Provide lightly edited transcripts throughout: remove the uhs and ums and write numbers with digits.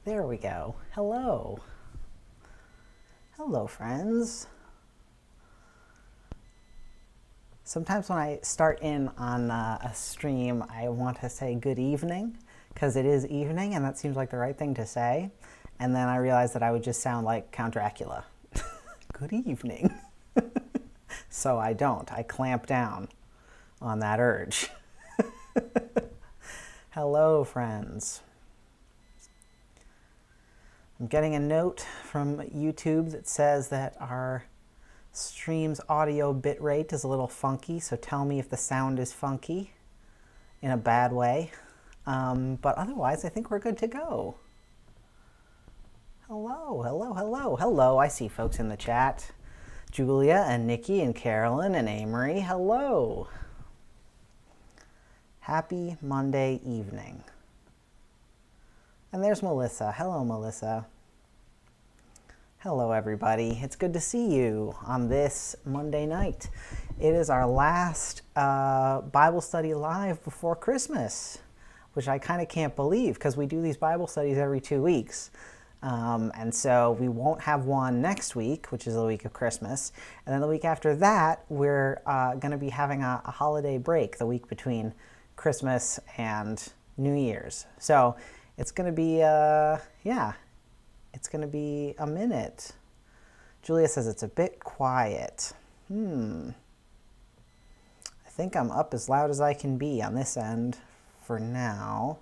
There we go. Hello. Hello, friends. Sometimes when I start in on a stream, I want to say good evening, because it is evening, and that seems like the right thing to say. And then I realized that I would just sound like Count Dracula. Good evening. So I don't. I clamp down on that urge. Hello, friends. I'm getting a note from YouTube that says that our stream's audio bitrate is a little funky, so tell me if the sound is funky in a bad way. But otherwise, I think we're good to go. Hello, hello, hello, hello. I see folks in the chat. Julia and Nikki and Carolyn and Amory, hello. Happy Monday evening. And there's Melissa. Hello, Melissa. Hello, everybody. It's good to see you on this Monday night. It is our last Bible study live before Christmas, which I kind of can't believe because we do these Bible studies every 2 weeks. And so we won't have one next week, which is the week of Christmas. And then the week after that, we're going to be having a holiday break the week between Christmas and New Year's. So it's going to be, it's going to be a minute. Julia says it's a bit quiet. I think I'm up as loud as I can be on this end for now,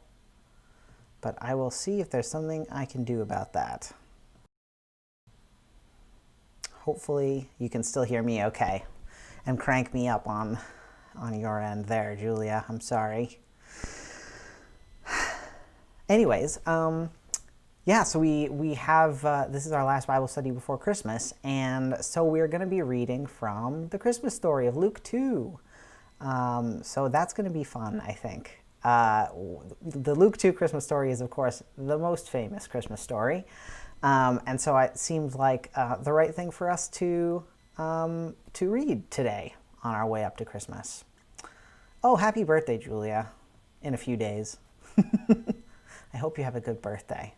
but I will see if there's something I can do about that. Hopefully you can still hear me okay and crank me up on your end there, Julia. I'm sorry. Anyways, yeah, so we have, this is our last Bible study before Christmas, and so we're going to be reading from the Christmas story of Luke 2. So that's going to be fun, I think. The Luke 2 Christmas story is, of course, the most famous Christmas story, and so it seems like the right thing for us to read today on our way up to Christmas. Oh, happy birthday, Julia, in a few days. I hope you have a good birthday.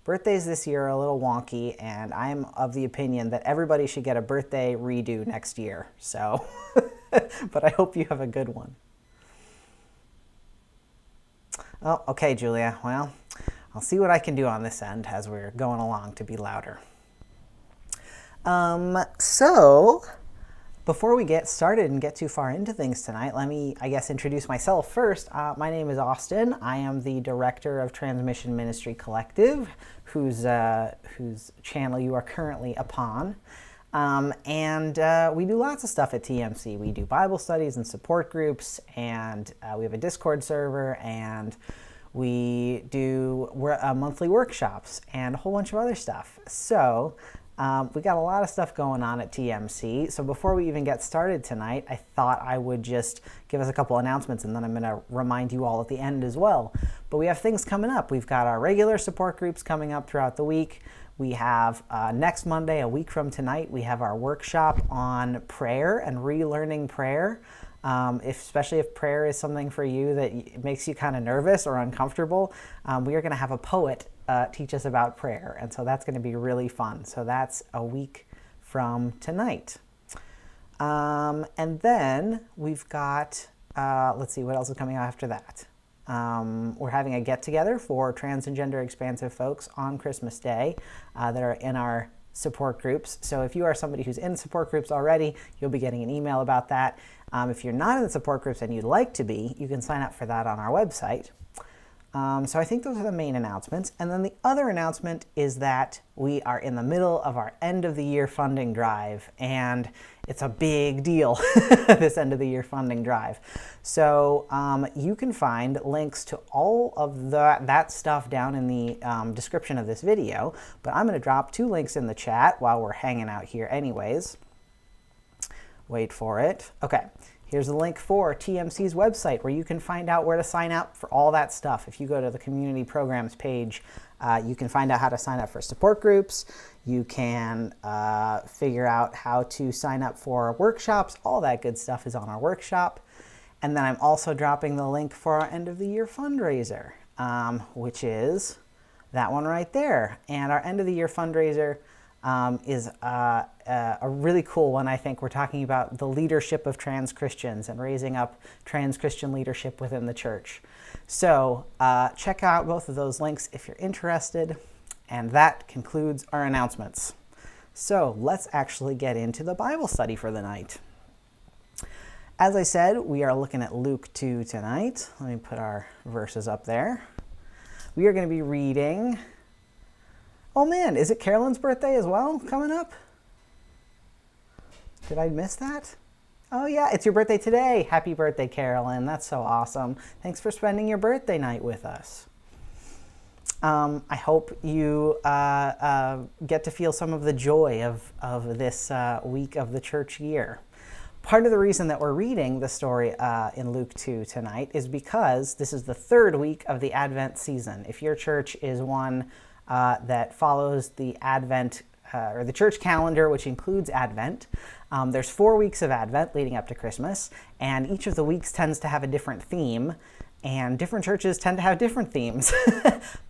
Birthdays this year are a little wonky, and I'm of the opinion that everybody should get a birthday redo next year. So, but I hope you have a good one. Oh, okay, Julia. Well, I'll see what I can do on this end as we're going along to be louder. So, before we get started and get too far into things tonight, let me, I guess, introduce myself first. My name is Austin. I am the director of Transmission Ministry Collective, whose channel you are currently upon. And we do lots of stuff at TMC. We do Bible studies and support groups, and we have a Discord server, and we do monthly workshops and a whole bunch of other stuff. So we got a lot of stuff going on at TMC. So before we even get started tonight, I thought I would just give us a couple announcements, and then I'm going to remind you all at the end as well. But we have things coming up. We've got our regular support groups coming up throughout the week. We have next Monday, a week from tonight, we have our workshop on prayer and relearning prayer. Especially if prayer is something for you that makes you kind of nervous or uncomfortable, we are going to have a poet teach us about prayer, and so that's going to be really fun. So that's a week from tonight. And then we've got, let's see, what else is coming out after that? We're having a get-together for trans and gender expansive folks on Christmas Day that are in our support groups. So if you are somebody who's in support groups already, you'll be getting an email about that. If you're not in the support groups and you'd like to be, you can sign up for that on our website. So I think those are the main announcements. And then the other announcement is that we are in the middle of our end of the year funding drive, and it's a big deal, this end of the year funding drive. So you can find links to all of that stuff down in the description of this video, but I'm going to drop 2 links in the chat while we're hanging out here anyways. Wait for it. Okay. Here's a link for TMC's website where you can find out where to sign up for all that stuff. If you go to the community programs page, you can find out how to sign up for support groups. You can figure out how to sign up for workshops. All that good stuff is on our workshop. And then I'm also dropping the link for our end of the year fundraiser, which is That one right there. And our end of the year fundraiser is a really cool one, I think. We're talking about the leadership of trans Christians and raising up trans Christian leadership within the church. So check out both of those links if you're interested. And that concludes our announcements. So let's actually get into the Bible study for the night. As I said, we are looking at Luke 2 tonight. Let me put our verses up there. We are going to be reading... Oh man, is it Carolyn's birthday as well coming up? Did I miss that? Oh yeah, it's your birthday today. Happy birthday, Carolyn. That's so awesome. Thanks for spending your birthday night with us. I hope you get to feel some of the joy of this week of the church year. Part of the reason that we're reading the story in Luke 2 tonight is because this is the third week of the Advent season. If your church is one that follows the Advent or the church calendar, which includes Advent, there's 4 weeks of Advent leading up to Christmas, and each of the weeks tends to have a different theme, and different churches tend to have different themes.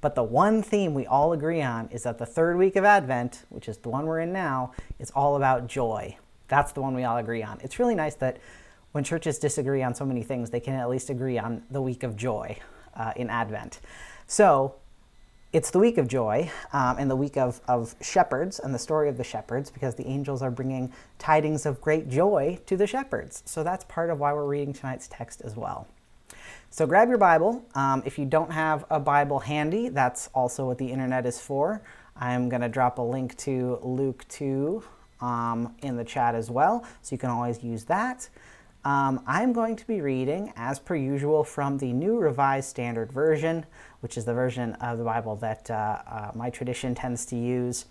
But the one theme we all agree on is that the third week of Advent, which is the one we're in now, is all about joy. That's the one we all agree on. It's really nice that when churches disagree on so many things, they can at least agree on the week of joy in Advent. So it's the week of joy and the week of shepherds and the story of the shepherds, because the angels are bringing tidings of great joy to the shepherds. So that's part of why we're reading tonight's text as well. So grab your Bible. If you don't have a Bible handy, that's also what the internet is for. I'm going to drop a link to Luke 2 in the chat as well, so you can always use that. I'm going to be reading, as per usual, from the New Revised Standard Version, which is the version of the Bible that my tradition tends to use.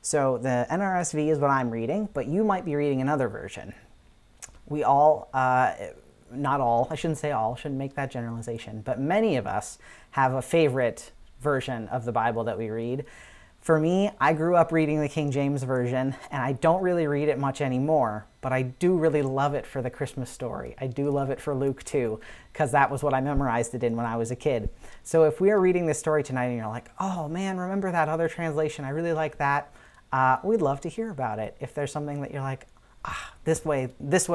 So the NRSV is what I'm reading, but you might be reading another version. We all, not all, I shouldn't say all, shouldn't make that generalization, but many of us have a favorite version of the Bible that we read. For me, I grew up reading the King James Version, and I don't really read it much anymore, but I do really love it for the Christmas story. I do love it for Luke 2, because that was what I memorized it in when I was a kid. So if we are reading this story tonight and you're like, oh man, remember that other translation? I really like that. We'd love to hear about it. If there's something that you're like, this way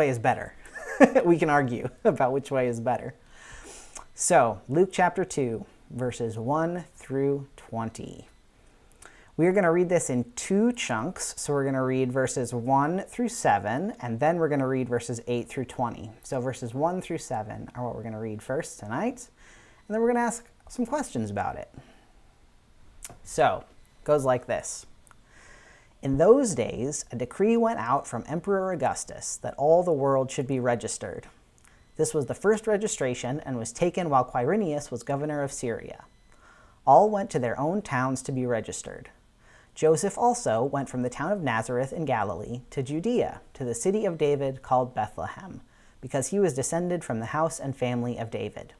is better. We can argue about which way is better. So Luke chapter 2, verses 1 through 20. We are going to read this in 2 chunks. So we're going to read verses 1 through 7, and then we're going to read verses 8 through 20. So verses 1 through 7 are what we're going to read first tonight, and then we're going to ask some questions about it. So it goes like this. In those days, a decree went out from Emperor Augustus that all the world should be registered. This was the first registration and was taken while Quirinius was governor of Syria. All went to their own towns to be registered. Joseph also went from the town of Nazareth in Galilee to Judea, to the city of David called Bethlehem, because he was descended from the house and family of David.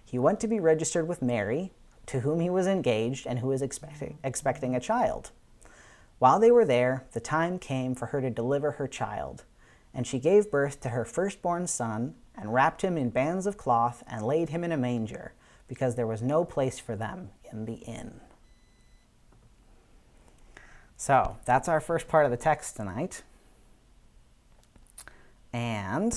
He went to be registered with Mary, to whom he was engaged and who was expecting a child. While they were there, the time came for her to deliver her child, and she gave birth to her firstborn son, and wrapped him in bands of cloth, and laid him in a manger, because there was no place for them in the inn. So that's our first part of the text tonight. And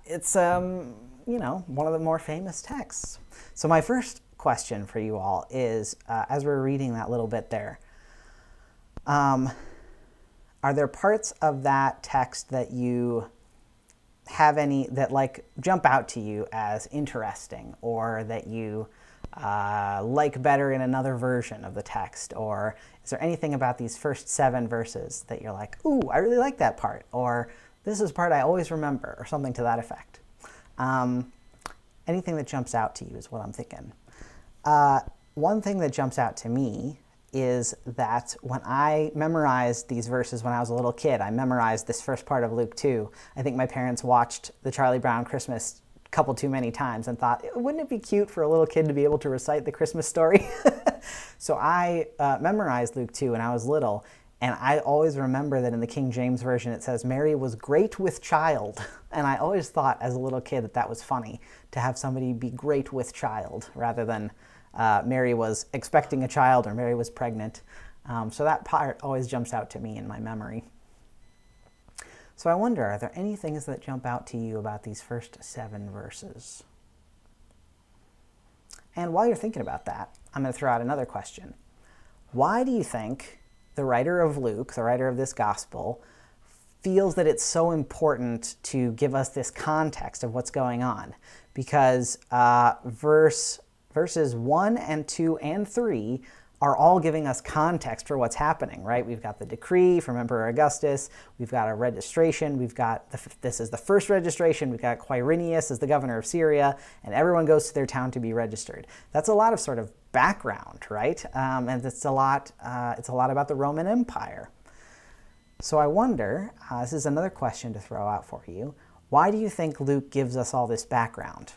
it's, one of the more famous texts. So my first question for you all is, as we're reading that little bit there, are there parts of that text that you have any that jump out to you as interesting, or that you like better in another version of the text? Or is there anything about these first 7 verses that you're like, ooh, I really like that part, or this is part I always remember, or something to that effect? Anything that jumps out to you is what I'm thinking. One thing that jumps out to me is that when I memorized these verses when I was a little kid, I memorized this first part of Luke 2. I think my parents watched the Charlie Brown Christmas a couple too many times and thought, wouldn't it be cute for a little kid to be able to recite the Christmas story? So I memorized Luke 2 when I was little, and I always remember that in the King James Version it says, Mary was great with child. And I always thought as a little kid that that was funny, to have somebody be great with child rather than Mary was expecting a child or Mary was pregnant. So that part always jumps out to me in my memory. So I wonder, are there any things that jump out to you about these first 7 verses? And while you're thinking about that, I'm going to throw out another question. Why do you think the writer of Luke, the writer of this gospel, feels that it's so important to give us this context of what's going on? Because verses 1 and 2 and 3 are all giving us context for what's happening, right? We've got the decree from Emperor Augustus, we've got a registration, we've got, this is the first registration, we've got Quirinius as the governor of Syria, and everyone goes to their town to be registered. That's a lot of sort of background, right? And it's a lot about the Roman Empire. So I wonder, this is another question to throw out for you, why do you think Luke gives us all this background?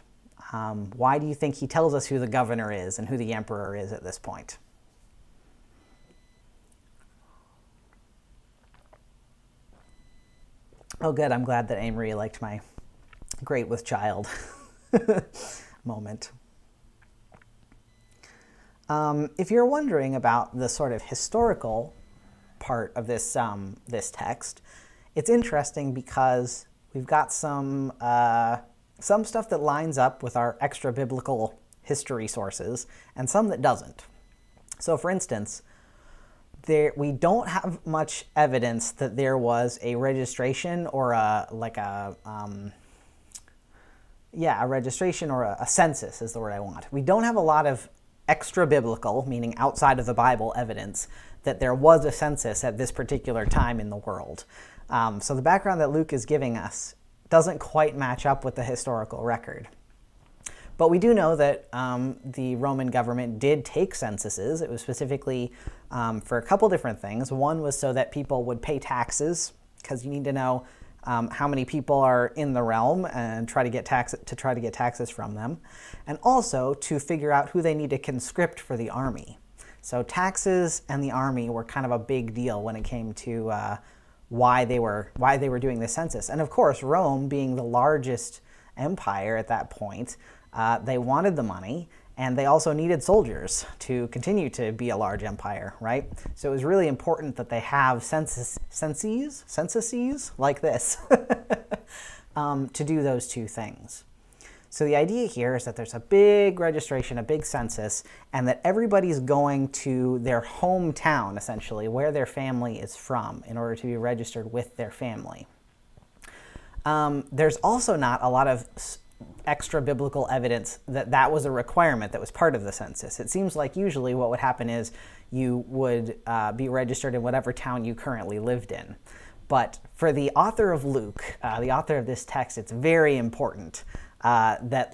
Why do you think he tells us who the governor is and who the emperor is at this point? Oh, good. I'm glad that Amory liked my great with child moment. If you're wondering about the sort of historical part of this text, it's interesting because we've got some stuff that lines up with our extra biblical history sources and some that doesn't. So, for instance, we don't have much evidence that there was a registration or a registration or a census is the word I want. We don't have a lot of extra biblical, meaning outside of the Bible, evidence that there was a census at this particular time in the world. So the background that Luke is giving us doesn't quite match up with the historical record. But we do know that the Roman government did take censuses. It was specifically for a couple different things. One was so that people would pay taxes, because you need to know how many people are in the realm and try to get taxes from them, and also to figure out who they need to conscript for the army. So taxes and the army were kind of a big deal when it came to why they were doing this census. And of course, Rome, being the largest empire at that point, they wanted the money, and they also needed soldiers to continue to be a large empire, right? So it was really important that they have censuses like this to do those two things. So the idea here is that there's a big registration, a big census, and that everybody's going to their hometown, essentially, where their family is from, in order to be registered with their family. There's also not a lot of extra biblical evidence that that was a requirement that was part of the census. It seems like usually what would happen is you would be registered in whatever town you currently lived in. But for the author of Luke, the author of this text, it's very important the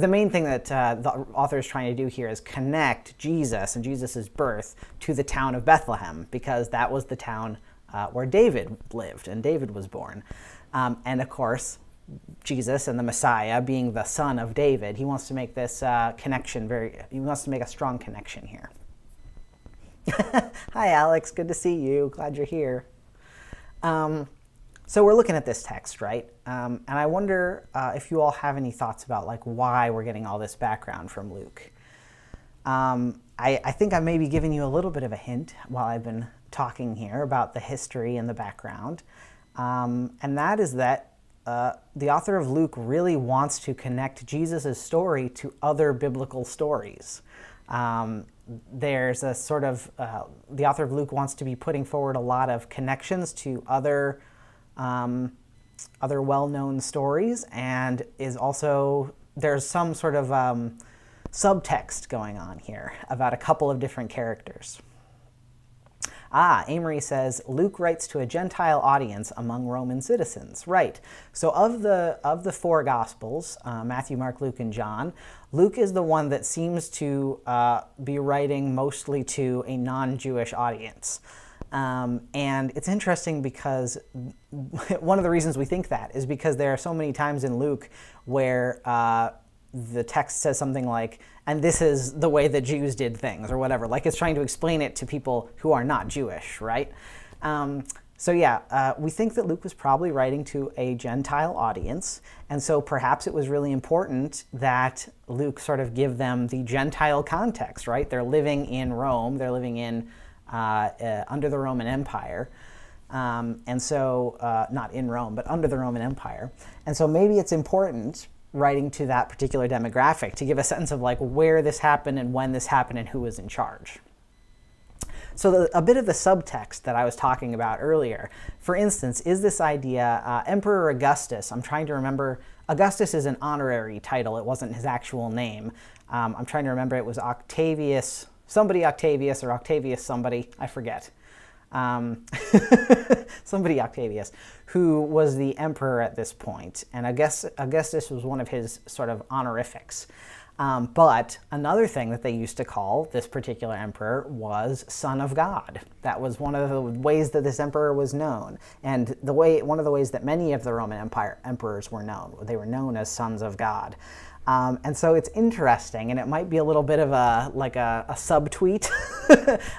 main thing that the author is trying to do here is connect Jesus and Jesus' birth to the town of Bethlehem, because that was the town where David lived and David was born. And of course, Jesus and the Messiah, being the son of David, he wants to make this connection he wants to make a strong connection here. Hi, Alex. Good to see you. Glad you're here. So we're looking at this text, right? And I wonder if you all have any thoughts about why we're getting all this background from Luke. I think I may be giving you a little bit of a hint while I've been talking here about the history and the background. And that is that the author of Luke really wants to connect Jesus' story to other biblical stories. There's a sort of, the author of Luke wants to be putting forward a lot of connections to other well-known stories, and there's some sort of subtext going on here about a couple of different characters. Amory says, Luke writes to a Gentile audience among Roman citizens. Right. So of the four Gospels, Matthew, Mark, Luke, and John, Luke is the one that seems to be writing mostly to a non-Jewish audience. And it's interesting because one of the reasons we think that is because there are so many times in Luke where the text says something like, and this is the way the Jews did things, or whatever. Like it's trying to explain it to people who are not Jewish, right? So yeah, we think that Luke was probably writing to a Gentile audience, and so perhaps it was really important that Luke sort of give them the Gentile context, right? They're living in Rome, they're living in under the Roman Empire, and so not in Rome, but under the Roman Empire. And so maybe it's important writing to that particular demographic to give a sense of like where this happened and when this happened and who was in charge. So a bit of the subtext that I was talking about earlier, for instance, is this idea, Emperor Augustus, I'm trying to remember, Augustus is an honorary title, it wasn't his actual name. I'm trying to remember, it was Octavius, somebody Octavius or Octavius somebody, I forget. Somebody Octavius, who was the emperor at this point, and Augustus was one of his sort of honorifics. But another thing that they used to call this particular emperor was Son of God. That was one of the ways that this emperor was known, and one of the ways that many of the Roman Empire emperors were known. They were known as sons of God. And so it's interesting, and it might be a little bit of a subtweet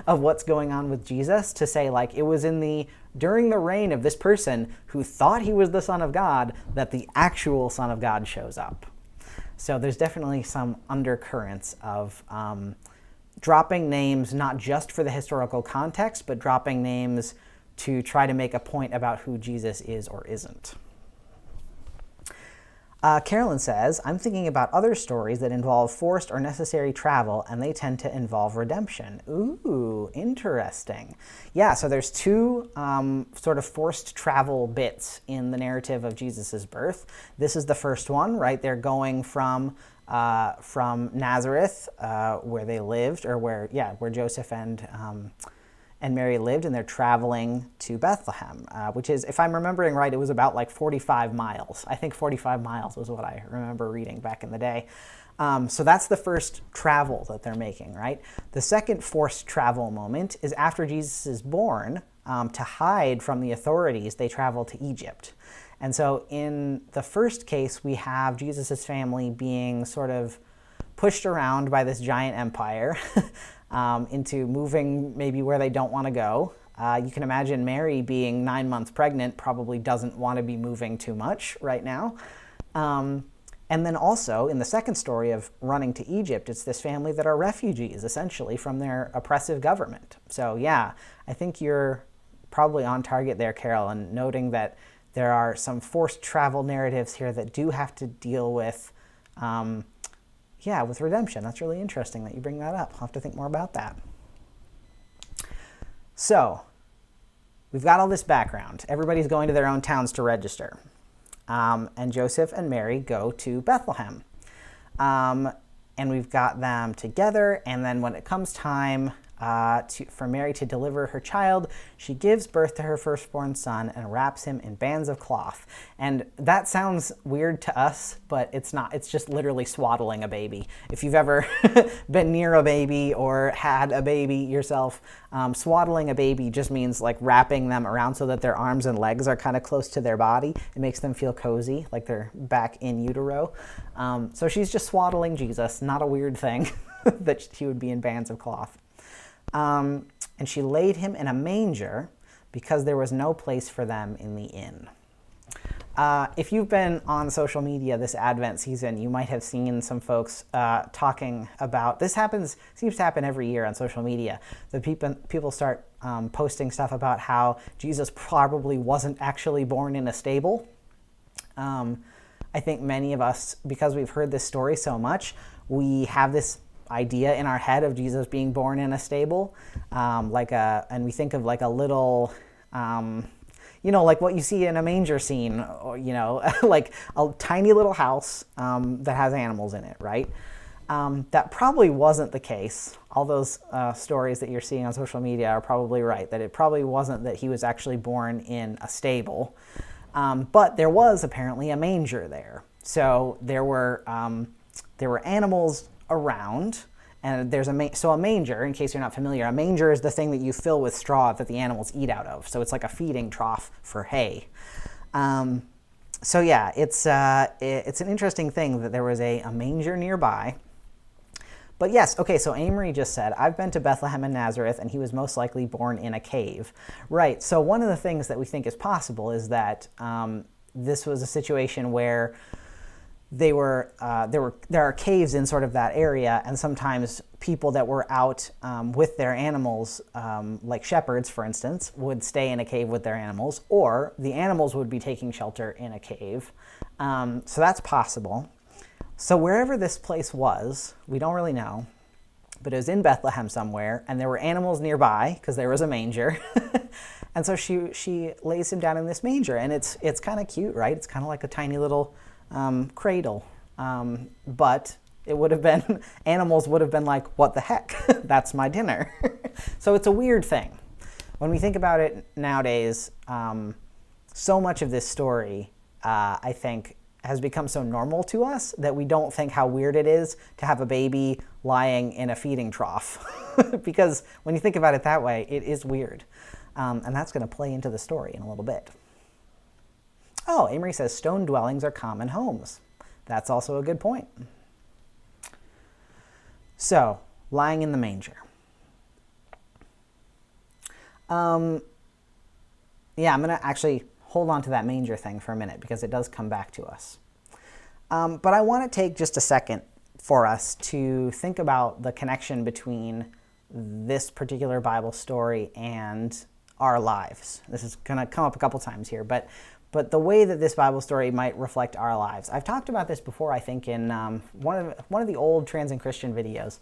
of what's going on with Jesus, to say like it was during the reign of this person who thought he was the Son of God that the actual Son of God shows up. So there's definitely some undercurrents of dropping names not just for the historical context, but dropping names to try to make a point about who Jesus is or isn't. Carolyn says, I'm thinking about other stories that involve forced or necessary travel, and they tend to involve redemption. Ooh, interesting. Yeah, so there's two sort of forced travel bits in the narrative of Jesus' birth. This is the first one, right? They're going from Nazareth, where they lived, or where Joseph and Mary lived, and they're traveling to Bethlehem, which is, if I'm remembering right, it was about like 45 miles. I think 45 miles was what I remember reading back in the day. So that's the first travel that they're making, right? The second forced travel moment is after Jesus is born. To hide from the authorities, they travel to Egypt. And so in the first case, we have Jesus' family being sort of pushed around by this giant empire into moving maybe where they don't want to go. You can imagine Mary, being 9 months pregnant, probably doesn't want to be moving too much right now. And then also, in the second story of running to Egypt, it's this family that are refugees, essentially, from their oppressive government. So yeah, I think you're probably on target there, Carol, and noting that there are some forced travel narratives here that do have to deal with with redemption. That's really interesting that you bring that up. I'll have to think more about that. So, we've got all this background. Everybody's going to their own towns to register. And Joseph and Mary go to Bethlehem. And we've got them together, and then when it comes time for Mary to deliver her child, she gives birth to her firstborn son and wraps him in bands of cloth. And that sounds weird to us, but it's not. It's just literally swaddling a baby. If you've ever been near a baby or had a baby yourself, swaddling a baby just means like wrapping them around so that their arms and legs are kind of close to their body. It makes them feel cozy, like they're back in utero. So she's just swaddling Jesus, not a weird thing that he would be in bands of cloth. And she laid him in a manger because there was no place for them in the inn. If you've been on social media this Advent season, you might have seen some folks talking about, seems to happen every year on social media, that people start posting stuff about how Jesus probably wasn't actually born in a stable. I think many of us, because we've heard this story so much, we have this idea in our head of Jesus being born in a stable, and we think of like a little, like what you see in a manger scene, or, like a tiny little house that has animals in it, right? That probably wasn't the case. All those stories that you're seeing on social media are probably right, that it probably wasn't that he was actually born in a stable. But there was apparently a manger there. So there were animals around, and there's a manger, in case you're not familiar, a manger is the thing that you fill with straw that the animals eat out of. So it's like a feeding trough for hay. So yeah, it's an interesting thing that there was a manger nearby, But yes, okay, so Amory just said, I've been to Bethlehem and Nazareth, and he was most likely born in a cave. Right, so one of the things that we think is possible is that this was a situation where there are caves in sort of that area, and sometimes people that were out with their animals, like shepherds, for instance, would stay in a cave with their animals, or the animals would be taking shelter in a cave. So that's possible. So wherever this place was, we don't really know, but it was in Bethlehem somewhere, and there were animals nearby because there was a manger. And so she lays him down in this manger, and it's kind of cute, right? It's kind of like a tiny little cradle, but it would have been, animals would have been like, what the heck? That's my dinner. So it's a weird thing. When we think about it nowadays, so much of this story, I think, has become so normal to us that we don't think how weird it is to have a baby lying in a feeding trough. Because when you think about it that way, it is weird. And that's going to play into the story in a little bit. Oh, Amory says stone dwellings are common homes. That's also a good point. So, lying in the manger. Yeah, I'm going to actually hold on to that manger thing for a minute because it does come back to us. But I want to take just a second for us to think about the connection between this particular Bible story and our lives. This is going to come up a couple times here, but the way that this Bible story might reflect our lives. I've talked about this before, I think, in one of the old Trans and Christian videos.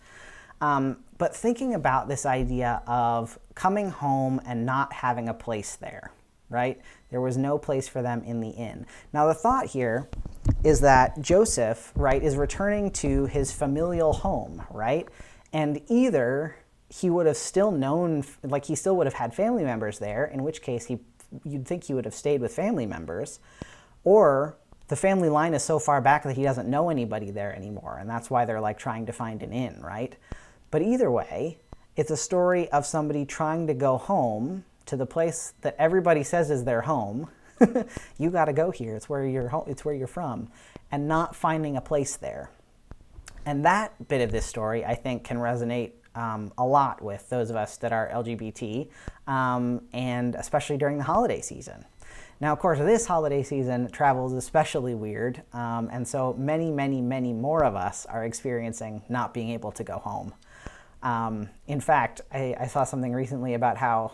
But thinking about this idea of coming home and not having a place there, right? There was no place for them in the inn. Now the thought here is that Joseph, right, is returning to his familial home, right? And either he would have still known, like he still would have had family members there, in which case you'd think he would have stayed with family members, or the family line is so far back that he doesn't know anybody there anymore, and that's why they're like trying to find an inn, right? But either way, it's a story of somebody trying to go home to the place that everybody says is their home. You got to go here. It's where you're home. It's where you're from, and not finding a place there. And that bit of this story, I think, can resonate a lot with those of us that are LGBT, and especially during the holiday season. Now, of course, this holiday season, travel is especially weird, and so many, many, many more of us are experiencing not being able to go home. In fact, I saw something recently about how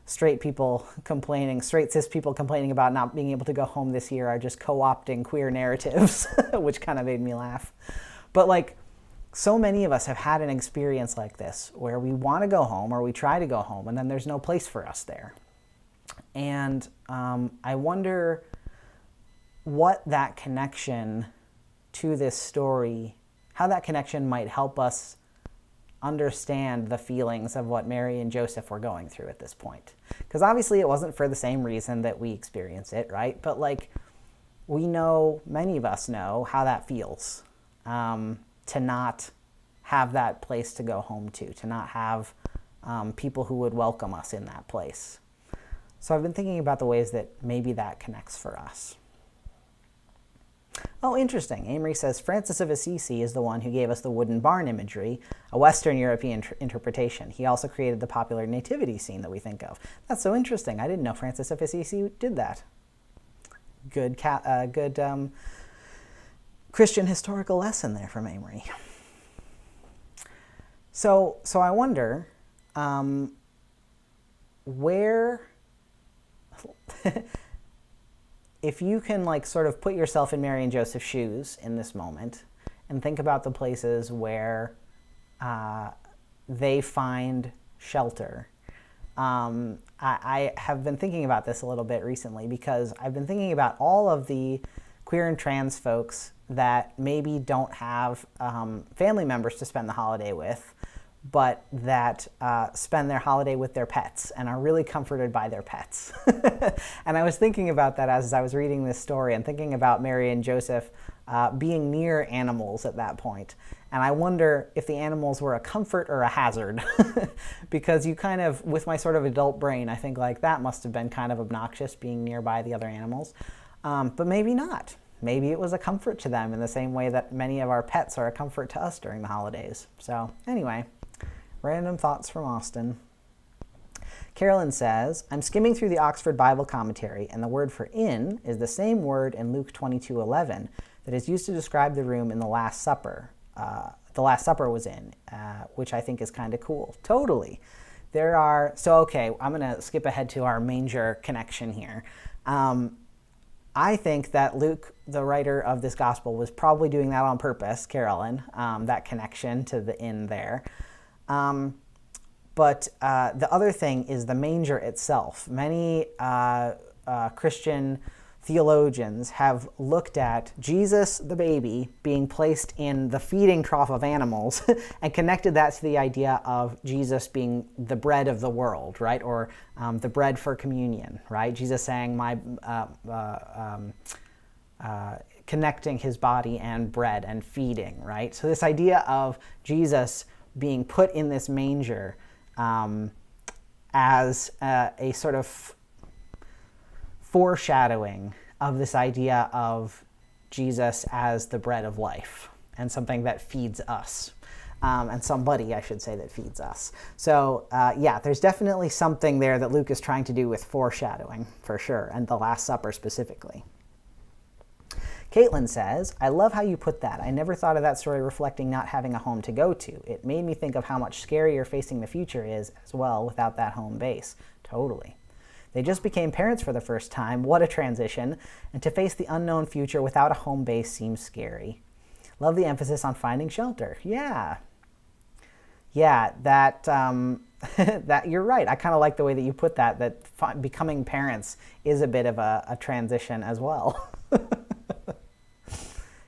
straight cis people complaining about not being able to go home this year are just co-opting queer narratives, which kind of made me laugh. But like, so many of us have had an experience like this where we want to go home or we try to go home and then there's no place for us there. And I wonder what that connection to this story, how that connection might help us understand the feelings of what Mary and Joseph were going through at this point. Because obviously it wasn't for the same reason that we experience it, right? But like, we know, many of us know how that feels, to not have that place to go home to not have people who would welcome us in that place. So I've been thinking about the ways that maybe that connects for us. Oh, interesting. Amory says Francis of Assisi is the one who gave us the wooden barn imagery, a Western European interpretation. He also created the popular nativity scene that we think of. That's so interesting. I didn't know Francis of Assisi did that. Good Christian historical lesson there from Amory. So I wonder where, if you can like sort of put yourself in Mary and Joseph's shoes in this moment and think about the places where they find shelter. I have been thinking about this a little bit recently because I've been thinking about all of the queer and trans folks that maybe don't have family members to spend the holiday with, but that spend their holiday with their pets and are really comforted by their pets. And I was thinking about that as I was reading this story and thinking about Mary and Joseph being near animals at that point. And I wonder if the animals were a comfort or a hazard. Because you kind of, with my sort of adult brain, I think like that must have been kind of obnoxious being nearby the other animals. But maybe not. maybe it was a comfort to them in the same way that many of our pets are a comfort to us during the holidays. So anyway, random thoughts from Austin. Carolyn says, I'm skimming through the Oxford Bible Commentary, and the word for inn is the same word in Luke 22:11 that is used to describe the room in the Last Supper. The Last Supper was in, which I think is kind of cool. Totally. Okay, I'm going to skip ahead to our manger connection here. I think that Luke, the writer of this gospel, was probably doing that on purpose, Carolyn, that connection to the inn there. But the other thing is the manger itself. Many Christian theologians have looked at Jesus, the baby, being placed in the feeding trough of animals and connected that to the idea of Jesus being the bread of the world, right? Or the bread for communion, right? Jesus saying, connecting his body and bread and feeding, right? So this idea of Jesus being put in this manger as a sort of foreshadowing of this idea of Jesus as the bread of life and something that feeds us, and somebody, I should say, that feeds us. So yeah, there's definitely something there that Luke is trying to do with foreshadowing, for sure, and the Last Supper specifically. Caitlin says, I love how you put that. I never thought of that story reflecting not having a home to go to. It made me think of how much scarier facing the future is as well without that home base. Totally. They just became parents for the first time. What a transition. And to face the unknown future without a home base seems scary. Love the emphasis on finding shelter. Yeah. Yeah, that that you're right. I kind of like the way that you put that becoming parents is a bit of a transition as well.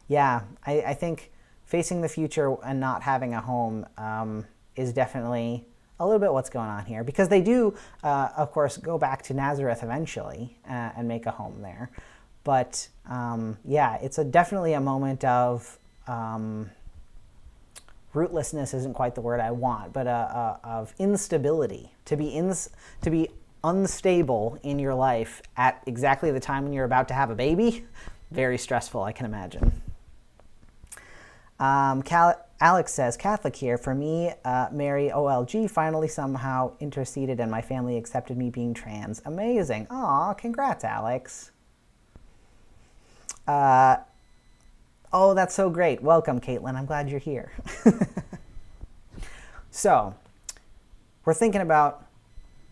Yeah, I think facing the future and not having a home is definitely a little bit what's going on here, because they do, of course, go back to Nazareth eventually and make a home there. But yeah, it's definitely a moment of rootlessness isn't quite the word I want, but of instability. To be unstable in your life at exactly the time when you're about to have a baby, very stressful, I can imagine. Alex says, Catholic here. For me, Mary OLG finally somehow interceded and my family accepted me being trans. Amazing. Aw, congrats, Alex. Oh, that's so great. Welcome, Caitlin. I'm glad you're here. So, we're thinking about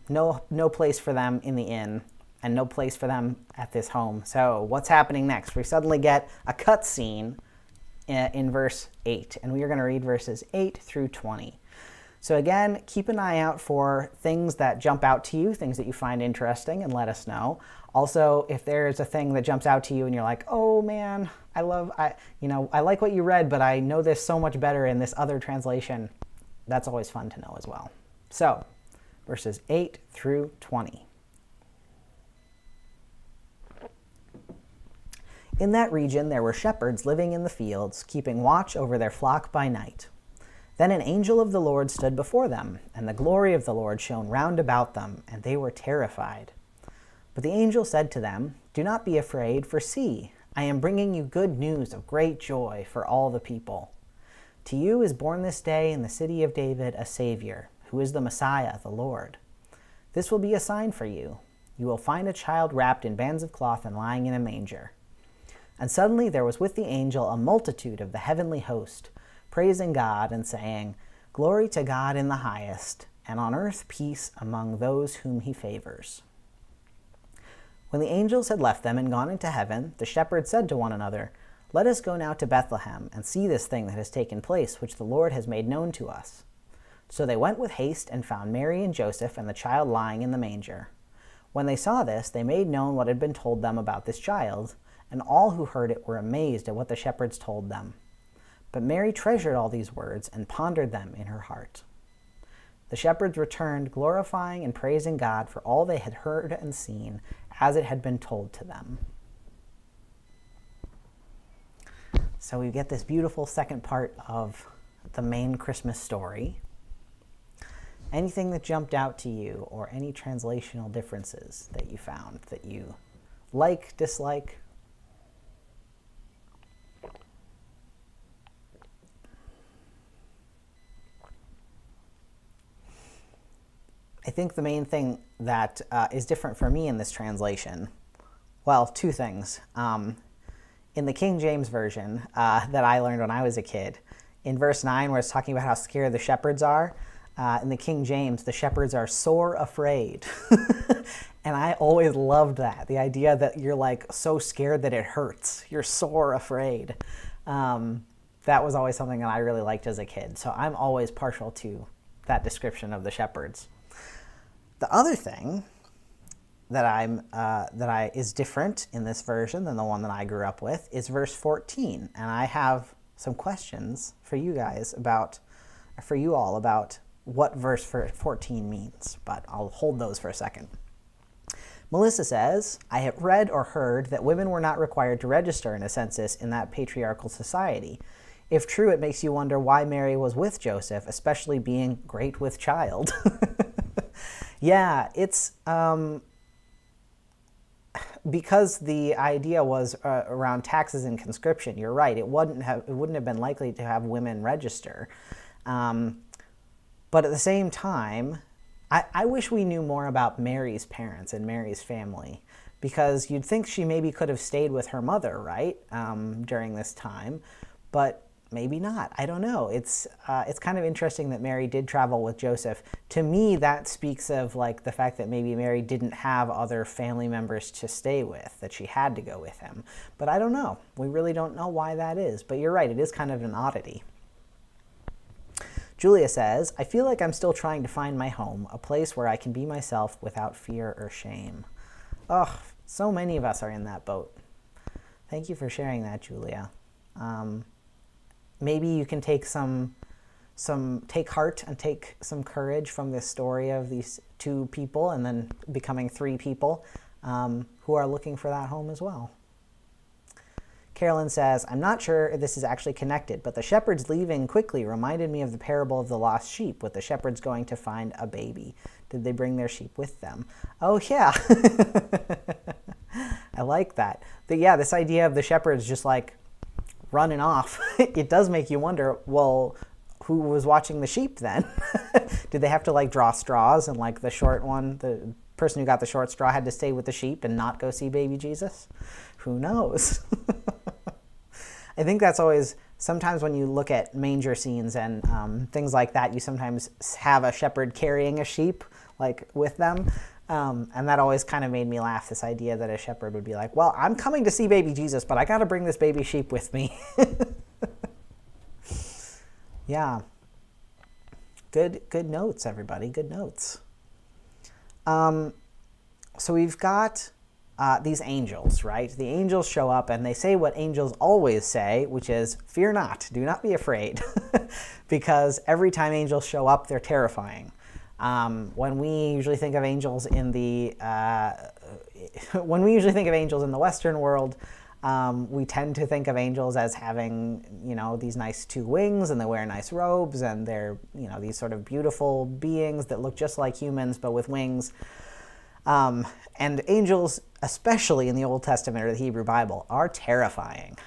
no place for them in the inn and no place for them at this home. So, what's happening next? We suddenly get a cutscene in verse 8, and we are going to read verses 8 through 20. So again, keep an eye out for things that jump out to you, things that you find interesting, and let us know. Also, if there's a thing that jumps out to you and you're like, oh man, I like what you read, but I know this so much better in this other translation, that's always fun to know as well. So, verses 8 through 20. In that region there were shepherds living in the fields, keeping watch over their flock by night. Then an angel of the Lord stood before them, and the glory of the Lord shone round about them, and they were terrified. But the angel said to them, Do not be afraid, for see, I am bringing you good news of great joy for all the people. To you is born this day in the city of David a Savior, who is the Messiah, the Lord. This will be a sign for you. You will find a child wrapped in bands of cloth and lying in a manger. And suddenly there was with the angel a multitude of the heavenly host, praising God and saying, Glory to God in the highest, and on earth peace among those whom he favors. When the angels had left them and gone into heaven, the shepherds said to one another, Let us go now to Bethlehem and see this thing that has taken place, which the Lord has made known to us. So they went with haste and found Mary and Joseph and the child lying in the manger. When they saw this, they made known what had been told them about this child, and all who heard it were amazed at what the shepherds told them. But Mary treasured all these words and pondered them in her heart. The shepherds returned, glorifying and praising God for all they had heard and seen, as it had been told to them. So we get this beautiful second part of the main Christmas story. Anything that jumped out to you, or any translational differences that you found that you like, dislike? I think the main thing that is different for me in this translation, well, two things. In the King James Version that I learned when I was a kid, in verse 9 where it's talking about how scared the shepherds are, in the King James, the shepherds are sore afraid. And I always loved that, the idea that you're like so scared that it hurts. You're sore afraid. That was always something that I really liked as a kid. So I'm always partial to that description of the shepherds. The other thing that is different in this version than the one that I grew up with is verse 14. And I have some questions for you guys for you all about what verse 14 means, but I'll hold those for a second. Melissa says, I have read or heard that women were not required to register in a census in that patriarchal society. If true, it makes you wonder why Mary was with Joseph, especially being great with child. Yeah, it's because the idea was around taxes and conscription. You're right. It wouldn't have been likely to have women register. But at the same time, I wish we knew more about Mary's parents and Mary's family, because you'd think she maybe could have stayed with her mother, right, during this time, but maybe not. I don't know. It's kind of interesting that Mary did travel with Joseph. To me, that speaks of like the fact that maybe Mary didn't have other family members to stay with, that she had to go with him. But I don't know. We really don't know why that is. But you're right. It is kind of an oddity. Julia says, I feel like I'm still trying to find my home, a place where I can be myself without fear or shame. Ugh, so many of us are in that boat. Thank you for sharing that, Julia. Maybe you can take take heart and take some courage from this story of these two people and then becoming three people who are looking for that home as well. Carolyn says, I'm not sure if this is actually connected, but the shepherds leaving quickly reminded me of the parable of the lost sheep, with the shepherds going to find a baby. Did they bring their sheep with them? Oh, yeah. I like that. But yeah, this idea of the shepherds just like running off, it does make you wonder, well, who was watching the sheep then? Did they have to like draw straws, and like the short one, the person who got the short straw had to stay with the sheep and not go see baby Jesus? Who knows? I think that's always, sometimes when you look at manger scenes and things like that, you sometimes have a shepherd carrying a sheep like with them. And that always kind of made me laugh, this idea that a shepherd would be like, well, I'm coming to see baby Jesus, but I got to bring this baby sheep with me. Yeah. Good notes, everybody. Good notes. So we've got these angels, right? The angels show up and they say what angels always say, which is, fear not, do not be afraid. Because every time angels show up, they're terrifying. When we usually think of angels in the Western world, we tend to think of angels as having, these nice two wings, and they wear nice robes, and they're, these sort of beautiful beings that look just like humans but with wings. And angels, especially in the Old Testament or the Hebrew Bible, are terrifying.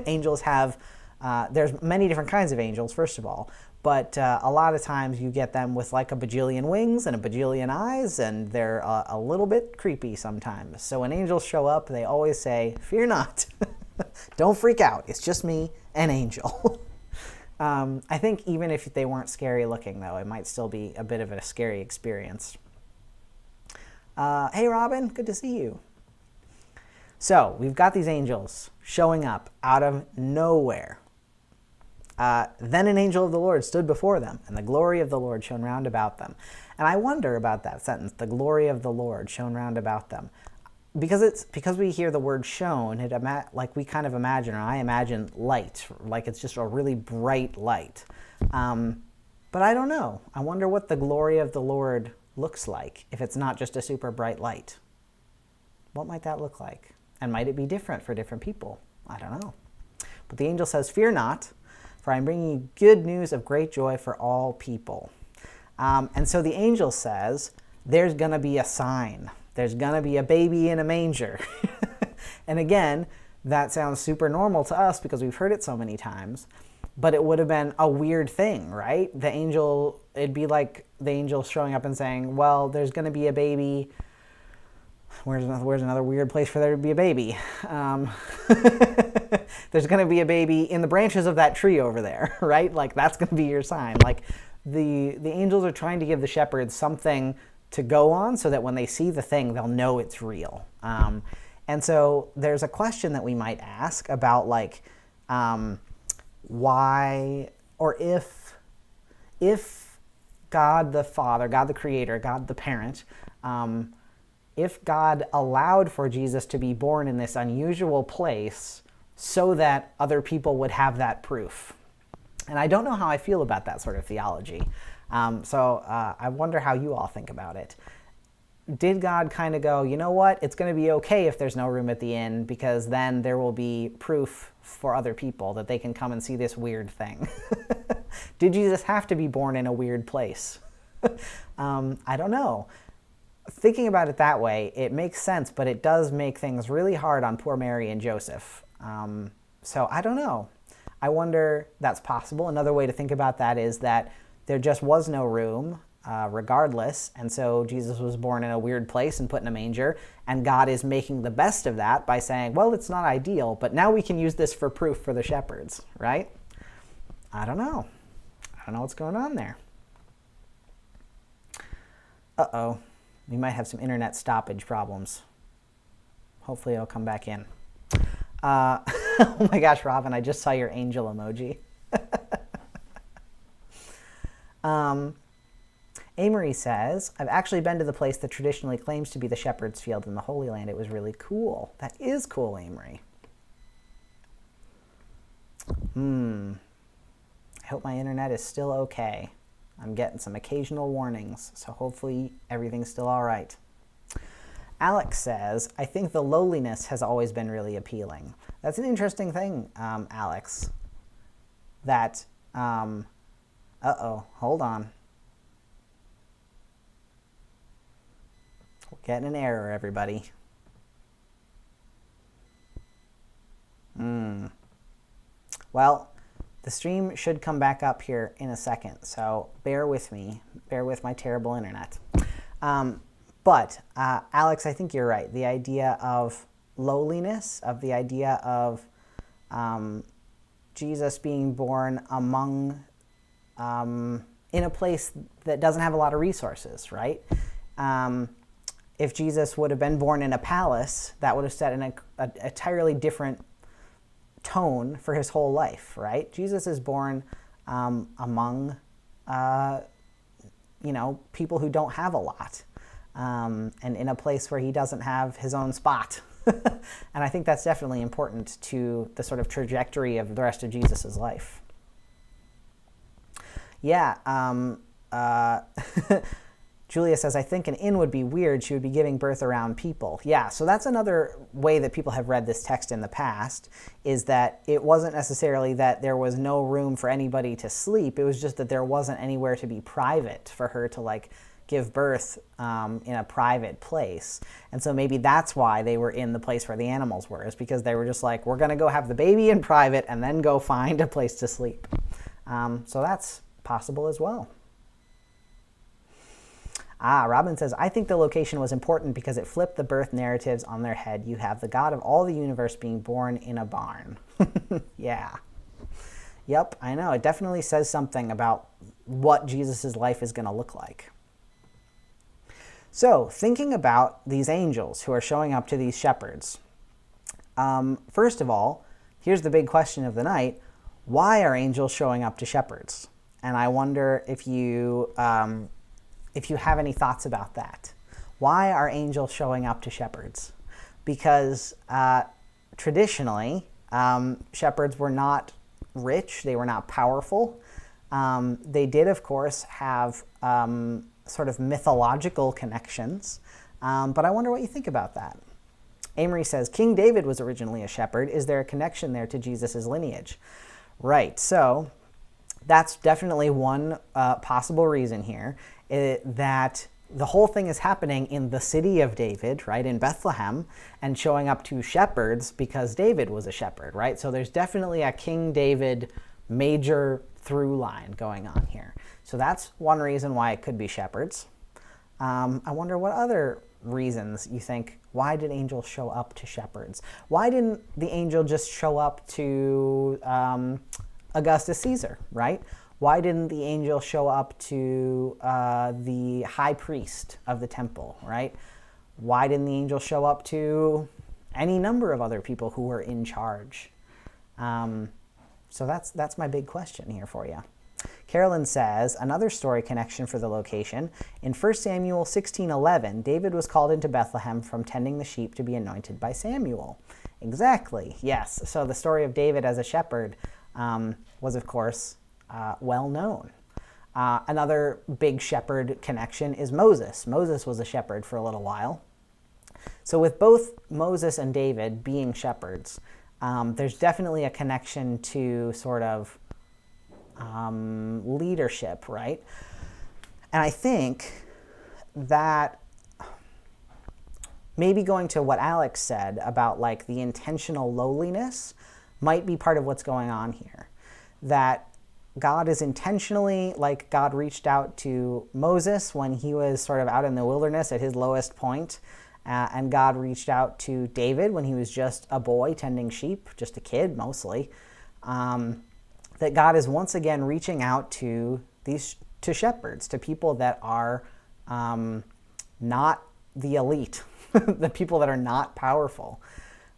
Angels have, there's many different kinds of angels, first of all, but a lot of times you get them with like a bajillion wings and a bajillion eyes, and they're a little bit creepy sometimes. So when angels show up, they always say, fear not. Don't freak out. It's just me, an angel. I think even if they weren't scary looking, though, it might still be a bit of a scary experience. Hey, Robin, good to see you. So we've got these angels showing up out of nowhere. Then an angel of the Lord stood before them, and the glory of the Lord shone round about them. And I wonder about that sentence, the glory of the Lord shone round about them. Because we hear the word shone, like we kind of imagine, or I imagine light, like it's just a really bright light. But I don't know. I wonder what the glory of the Lord looks like if it's not just a super bright light. What might that look like? And might it be different for different people? I don't know. But the angel says, fear not, for I am bringing you good news of great joy for all people. And so the angel says, there's going to be a sign. There's going to be a baby in a manger. And again, that sounds super normal to us because we've heard it so many times. but it would have been a weird thing, right? It'd be like the angel showing up and saying, well, there's going to be a baby. Where's another weird place for there to be a baby? There's going to be a baby in the branches of that tree over there, right? Like, that's going to be your sign. Like, the angels are trying to give the shepherds something to go on so that when they see the thing, they'll know it's real. And so there's a question that we might ask about, like, why, or if God the Father, God the Creator, God the Parent, if God allowed for Jesus to be born in this unusual place so that other people would have that proof. And I don't know how I feel about that sort of theology. So I wonder how you all think about it. Did God kind of go, you know what, it's going to be okay if there's no room at the inn, because then there will be proof for other people that they can come and see this weird thing? Did Jesus have to be born in a weird place? I don't know. Thinking about it that way, it makes sense, but it does make things really hard on poor Mary and Joseph. So I don't know. I wonder that's possible. Another way to think about that is that there just was no room regardless, and so Jesus was born in a weird place and put in a manger, and God is making the best of that by saying, well, it's not ideal, but now we can use this for proof for the shepherds, right? I don't know. I don't know what's going on there. Uh-oh. We might have some internet stoppage problems. Hopefully it'll come back in. Oh my gosh, Robin, I just saw your angel emoji. Amory says, I've actually been to the place that traditionally claims to be the shepherd's field in the Holy Land. It was really cool. That is cool, Amory. I hope my internet is still okay. I'm getting some occasional warnings, so hopefully everything's still all right. Alex says, I think the lowliness has always been really appealing. That's an interesting thing, Alex. That, uh-oh, hold on. We're getting an error, everybody. Well, the stream should come back up here in a second, so bear with me. Bear with my terrible internet. But Alex, I think you're right. The idea of lowliness, of the idea of Jesus being born among, in a place that doesn't have a lot of resources, right? If Jesus would have been born in a palace, that would have set an entirely different tone for his whole life, right? Jesus is born among, people who don't have a lot, and in a place where he doesn't have his own spot. And I think that's definitely important to the sort of trajectory of the rest of Jesus's life. Yeah, Julia says, I think an inn would be weird. She would be giving birth around people. Yeah, so that's another way that people have read this text in the past, is that it wasn't necessarily that there was no room for anybody to sleep. It was just that there wasn't anywhere to be private for her to, like, give birth in a private place. And so maybe that's why they were in the place where the animals were, is because they were just like, we're going to go have the baby in private and then go find a place to sleep. So that's possible as well. Robin says, I think the location was important because it flipped the birth narratives on their head. You have the God of all the universe being born in a barn. Yeah. Yep, I know. It definitely says something about what Jesus' life is going to look like. So, thinking about these angels who are showing up to these shepherds. First of all, here's the big question of the night. Why are angels showing up to shepherds? And I wonder if you have any thoughts about that. Why are angels showing up to shepherds? Because traditionally, shepherds were not rich, they were not powerful. They did, of course, have sort of mythological connections, but I wonder what you think about that. Amory says, King David was originally a shepherd. Is there a connection there to Jesus' lineage? Right, so that's definitely one possible reason here, that the whole thing is happening in the city of David, right, in Bethlehem, and showing up to shepherds because David was a shepherd, right? So there's definitely a King David major through line going on here. So that's one reason why it could be shepherds. I wonder what other reasons you think, why did angels show up to shepherds? Why didn't the angel just show up to Augustus Caesar, right? Why didn't the angel show up to the high priest of the temple, right? Why didn't the angel show up to any number of other people who were in charge? So that's my big question here for you. Carolyn says, another story connection for the location. In 1 Samuel 16:11, David was called into Bethlehem from tending the sheep to be anointed by Samuel. Exactly, yes. So the story of David as a shepherd was, of course, well known. Another big shepherd connection is Moses. Moses was a shepherd for a little while. So with both Moses and David being shepherds, there's definitely a connection to sort of leadership, right? And I think that maybe going to what Alex said about like the intentional lowliness might be part of what's going on here. That God is intentionally, like God reached out to Moses when he was sort of out in the wilderness at his lowest point, and God reached out to David when he was just a boy tending sheep, just a kid mostly. That God is once again reaching out to shepherds, to people that are not the elite, the people that are not powerful.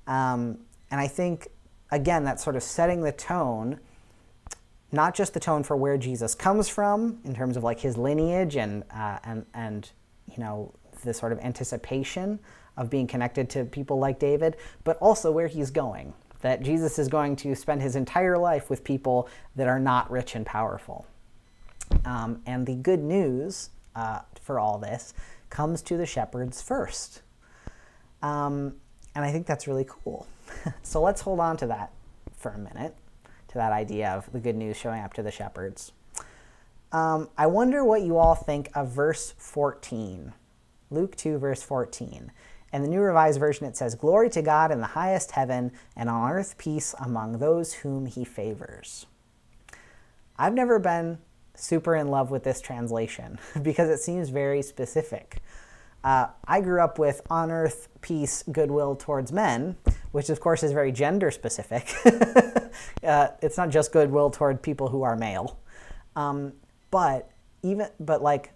And I think, again, that's sort of setting the tone, not just the tone for where Jesus comes from in terms of like his lineage and you know, the sort of anticipation of being connected to people like David, but also where he's going. That Jesus is going to spend his entire life with people that are not rich and powerful. And the good news for all this comes to the shepherds first. And I think that's really cool. So let's hold on to that for a minute, to that idea of the good news showing up to the shepherds. I wonder what you all think of verse 14. Luke 2, verse 14. In the New Revised Version, it says, "Glory to God in the highest heaven, and on earth peace among those whom he favors." I've never been super in love with this translation because it seems very specific. I grew up with on earth peace, goodwill towards men, which of course is very gender specific. It's not just goodwill toward people who are male, but like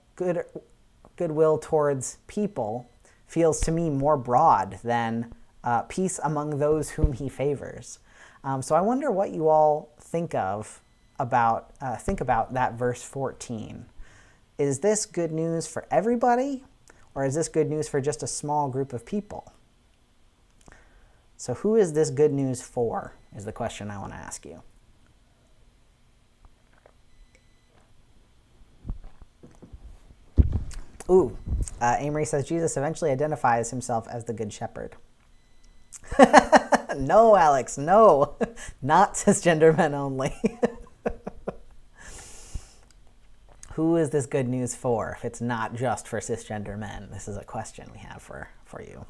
goodwill towards people feels to me more broad than peace among those whom he favors. So I wonder what you all think about that verse 14. Is this good news for everybody, or is this good news for just a small group of people? So who is this good news for, is the question I want to ask you. Ooh, Amory says Jesus eventually identifies himself as the Good Shepherd. No, Alex, no. Not cisgender men only. Who is this good news for if it's not just for cisgender men? This is a question we have for you.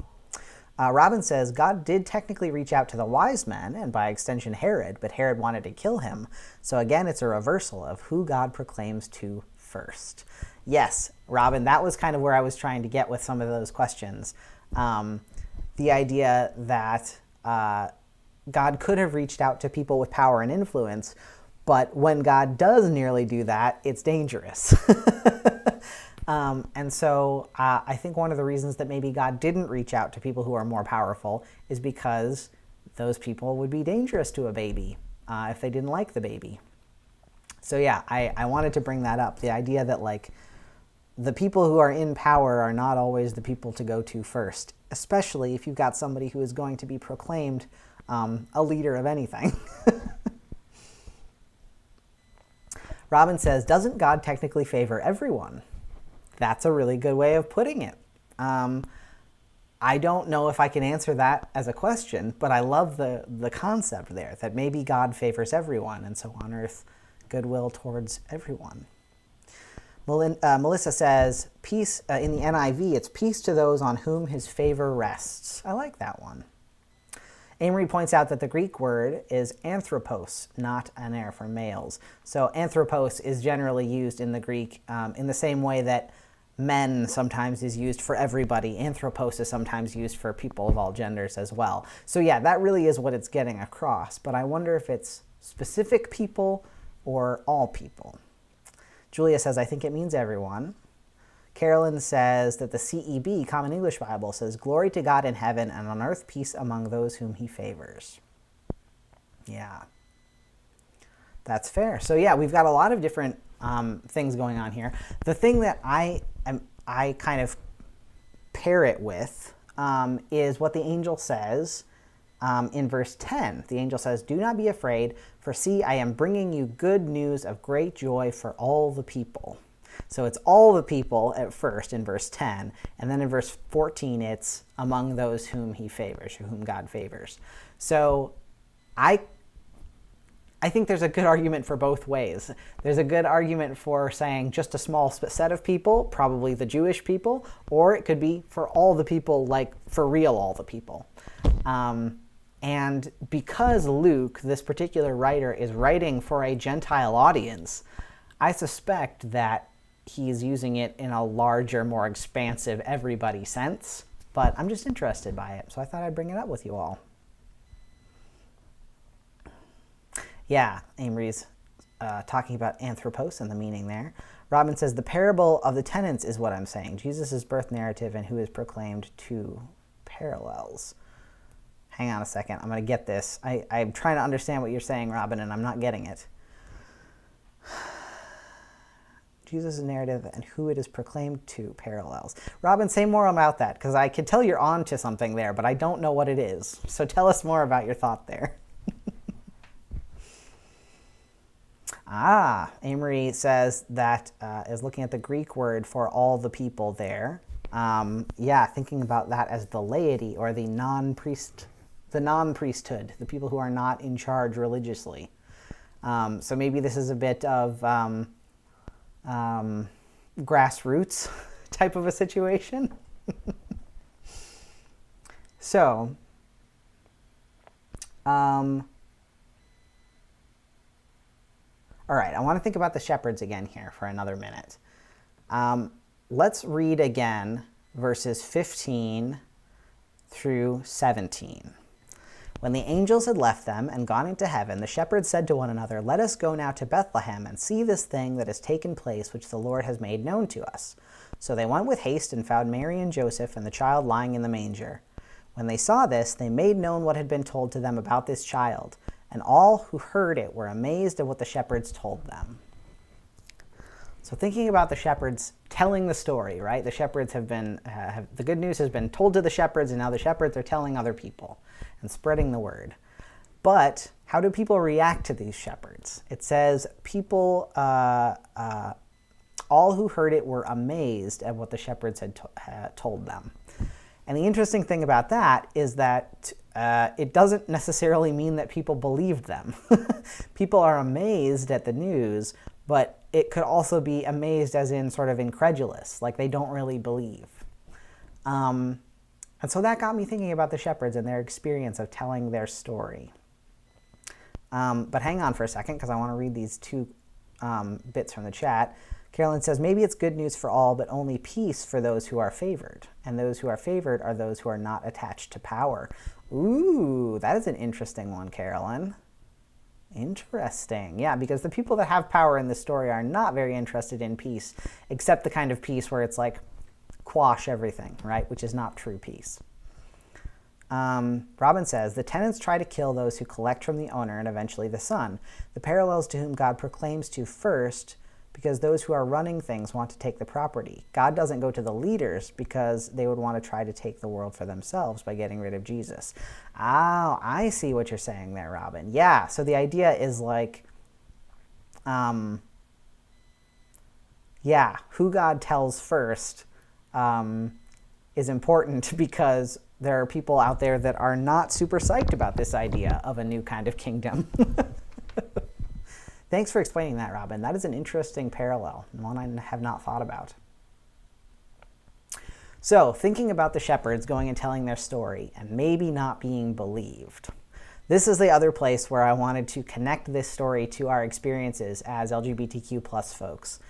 Robin says, God did technically reach out to the wise men, and by extension Herod, but Herod wanted to kill him. So again, it's a reversal of who God proclaims to first. Yes, Robin, that was kind of where I was trying to get with some of those questions. The idea that God could have reached out to people with power and influence, but when God does nearly do that, it's dangerous. And so I think one of the reasons that maybe God didn't reach out to people who are more powerful is because those people would be dangerous to a baby if they didn't like the baby. So yeah, I wanted to bring that up, the idea that like the people who are in power are not always the people to go to first, especially if you've got somebody who is going to be proclaimed a leader of anything. Robin says, doesn't God technically favor everyone? That's a really good way of putting it. I don't know if I can answer that as a question, but I love the concept there, that maybe God favors everyone, and so on earth, goodwill towards everyone. Melissa says, peace in the NIV, it's peace to those on whom his favor rests. I like that one. Amory points out that the Greek word is anthropos, not aner for males. So anthropos is generally used in the Greek in the same way that men sometimes is used for everybody. Anthropos is sometimes used for people of all genders as well. So yeah, that really is what it's getting across, but I wonder if it's specific people or all people. Julia says, I think it means everyone. Carolyn says that the CEB, Common English Bible, says, glory to God in heaven and on earth peace among those whom he favors. Yeah, that's fair. So yeah, we've got a lot of different things going on here. The thing that I kind of pair it with is what the angel says in verse 10. The angel says, do not be afraid, for see, I am bringing you good news of great joy for all the people. So it's all the people at first in verse 10, and then in verse 14 it's among those whom he favors, or whom God favors. So I think there's a good argument for both ways. There's a good argument for saying just a small set of people, probably the Jewish people, or it could be for all the people, like for real all the people. And because Luke, this particular writer, is writing for a Gentile audience, I suspect that he's using it in a larger, more expansive, everybody sense, but I'm just interested by it, so I thought I'd bring it up with you all. Yeah, Amory's talking about anthropos and the meaning there. Robin says, the parable of the tenants is what I'm saying. Jesus' birth narrative and who is proclaimed two parallels. Hang on a second, I'm going to get this. I'm trying to understand what you're saying, Robin, and I'm not getting it. Jesus' narrative and who it is proclaimed to parallels. Robin, say more about that, because I can tell you're on to something there, but I don't know what it is. So tell us more about your thought there. Amory says that is looking at the Greek word for all the people there. Yeah, thinking about that as the laity or the non-priesthood, the people who are not in charge religiously. So maybe this is a bit of grassroots type of a situation. So, all right, I want to think about the shepherds again here for another minute. Let's read again verses 15 through 17. When the angels had left them and gone into heaven, the shepherds said to one another, let us go now to Bethlehem and see this thing that has taken place, which the Lord has made known to us. So they went with haste and found Mary and Joseph and the child lying in the manger. When they saw this, they made known what had been told to them about this child, and all who heard it were amazed at what the shepherds told them. So thinking about the shepherds telling the story, right? The shepherds have been, the good news has been told to the shepherds, and now the shepherds are telling other people and spreading the word. But how do people react to these shepherds? It says people, all who heard it were amazed at what the shepherds had told them. And the interesting thing about that is that it doesn't necessarily mean that people believed them. People are amazed at the news, but it could also be amazed as in sort of incredulous, like they don't really believe. And so that got me thinking about the shepherds and their experience of telling their story. But hang on for a second, because I want to read these two bits from the chat. Carolyn says, maybe it's good news for all, but only peace for those who are favored. And those who are favored are those who are not attached to power. Ooh, that is an interesting one, Carolyn. Interesting. Yeah, because the people that have power in this story are not very interested in peace, except the kind of peace where it's like, quash everything, right? Which is not true peace. Robin says, the tenants try to kill those who collect from the owner and eventually the son. The parallels to whom God proclaims to first, because those who are running things want to take the property. God doesn't go to the leaders because they would want to try to take the world for themselves by getting rid of Jesus. Oh, I see what you're saying there, Robin. Yeah, so the idea is like, yeah, who God tells first is important because there are people out there that are not super psyched about this idea of a new kind of kingdom. Thanks for explaining that, Robin. That is an interesting parallel, one I have not thought about. So, thinking about the shepherds going and telling their story and maybe not being believed. This is the other place where I wanted to connect this story to our experiences as LGBTQ plus folks.